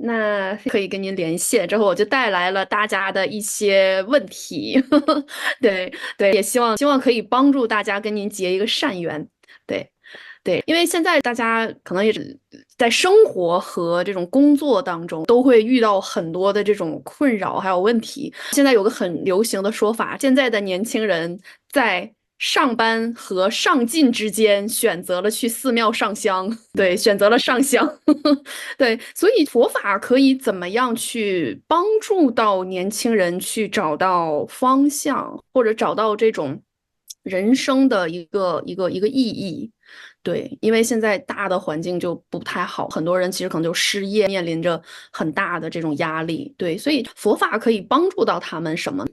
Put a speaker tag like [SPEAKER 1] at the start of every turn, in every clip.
[SPEAKER 1] 那可以跟您连线，之后我就带来了大家的一些问题，对对，也希望可以帮助大家跟您结一个善缘，对。对，因为现在大家可能也是在生活和这种工作当中都会遇到很多的这种困扰还有问题。现在有个很流行的说法，现在的年轻人在上班和上进之间选择了去寺庙上香，对，选择了上香。对，所以佛法可以怎么样去帮助到年轻人去找到方向，或者找到这种人生的一个意义？对，因为现在大的环境就不太好，很多人其实可能就失业，面临着很大的这种压力。对，所以佛法可以帮助到他们什么？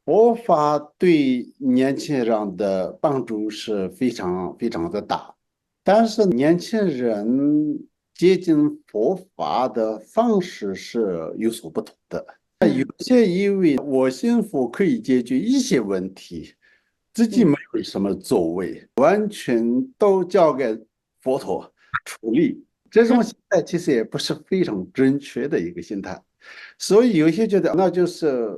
[SPEAKER 2] 佛法对年轻人的帮助是非常非常的大，但是年轻人接近佛法的方式是有所不同的。有
[SPEAKER 1] 嗯
[SPEAKER 2] 些因为我信佛可以解决一些问题，自己没
[SPEAKER 1] 嗯
[SPEAKER 2] 有什么作为，完全都交给佛陀处理。这种
[SPEAKER 1] 嗯
[SPEAKER 2] 心态其实也不是非常正确的一个心态，所以有些觉得那就是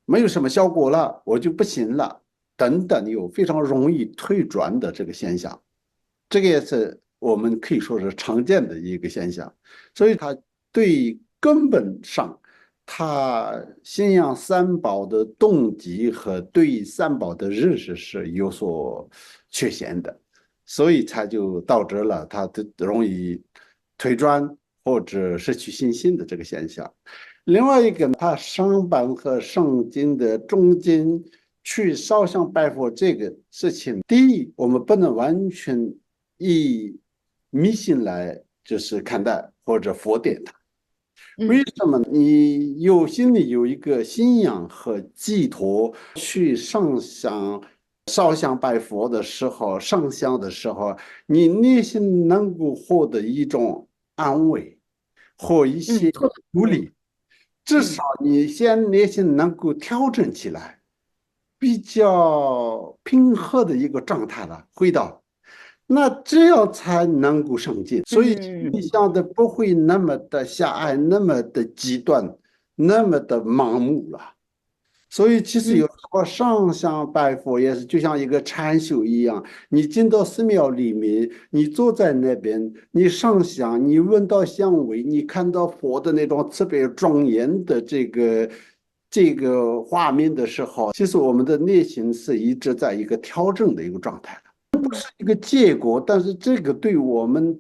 [SPEAKER 2] 没有什么效果了，我就不行了，等等，有非常容易退转的这个现象，这个也是我们可以说是常见的一个现象。所以他对根本上，他信仰三宝的动机和对三宝的认识是有所缺陷的，所以才就导致了他的容易退转或者失去信心的这个现象。另外一个，他上班和上京的中间去烧香拜佛这个事情，第一，我们不能完全以迷信来就是看待或者否定它。为
[SPEAKER 1] 嗯
[SPEAKER 2] 什么你有心里有一个信仰和寄托，去上香、烧香拜佛的时候，上香的时候，你内心能够获得一种安慰或一
[SPEAKER 1] 嗯，
[SPEAKER 2] 些
[SPEAKER 1] 特对，
[SPEAKER 2] 鼓励。至
[SPEAKER 1] 嗯
[SPEAKER 2] 少你先内心能够调整起来，比较平和的一个状态了，回到那这样才能够上进。所以
[SPEAKER 1] 嗯
[SPEAKER 2] 你想的不会那么的狭隘，那么的极端，那么的盲目了。所以其实
[SPEAKER 1] 嗯
[SPEAKER 2] 有时候上香拜佛也是就像一个禅修一样，你进到寺庙里面，你坐在那边，你上香，你闻到香味，你看到佛的那种特别庄严的这个画面的时候，其实我们的内心是一直在一个调整的一个状态的，
[SPEAKER 1] 嗯
[SPEAKER 2] 一个结果，但是这个对我们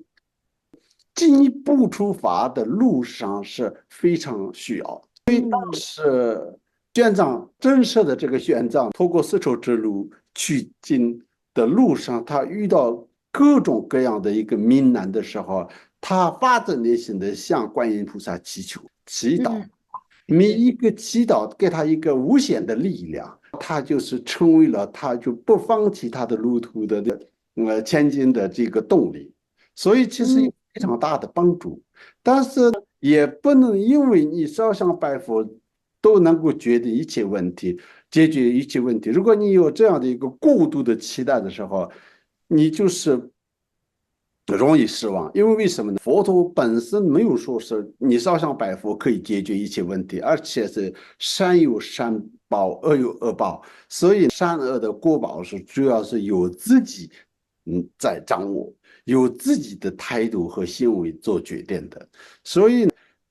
[SPEAKER 2] 进一步出发的路上是非常需要的。
[SPEAKER 1] 嗯
[SPEAKER 2] 是玄奘真实的这个玄奘，通过丝绸之路取经的路上，他遇到各种各样的一个困难的时候，他发自内心的向观音菩萨祈求、祈祷，
[SPEAKER 1] 嗯，
[SPEAKER 2] 每一个祈祷给他一个无限的力量，他就是成为了他就不放弃他的路途的前进的这个动力，所以其实有
[SPEAKER 1] 嗯
[SPEAKER 2] 非常大的帮助。但是也不能因为你烧香拜佛都能够决定一切问题，解决一切问题。如果你有这样的一个过度的期待的时候，你就是容易失望。因为为什么呢？佛陀本身没有说是你烧香拜佛可以解决一切问题，而且是善有善报，恶有恶报。所以善恶的果报是主要是由自己在掌握。有自己的态度和行为做决定的。所以，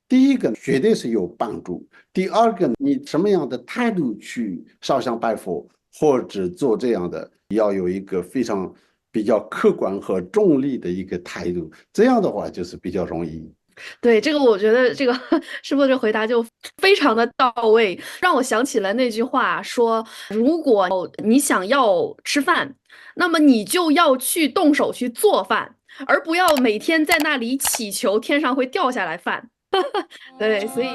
[SPEAKER 2] 第一个绝对是有帮助。第二个，你什么样的态度去烧香拜佛，或者做这样的，要有一个非常比较客观和中立的一个态度。这样的话，就是比较容易。
[SPEAKER 1] 对，这个我觉得这个师傅这回答就非常的到位，让我想起了那句话说，如果你想要吃饭，那么你就要去动手去做饭，而不要每天在那里祈求天上会掉下来饭。对，所以。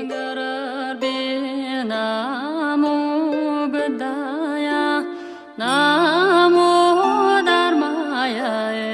[SPEAKER 3] Namo Buddhaya, Namo Dharmaya.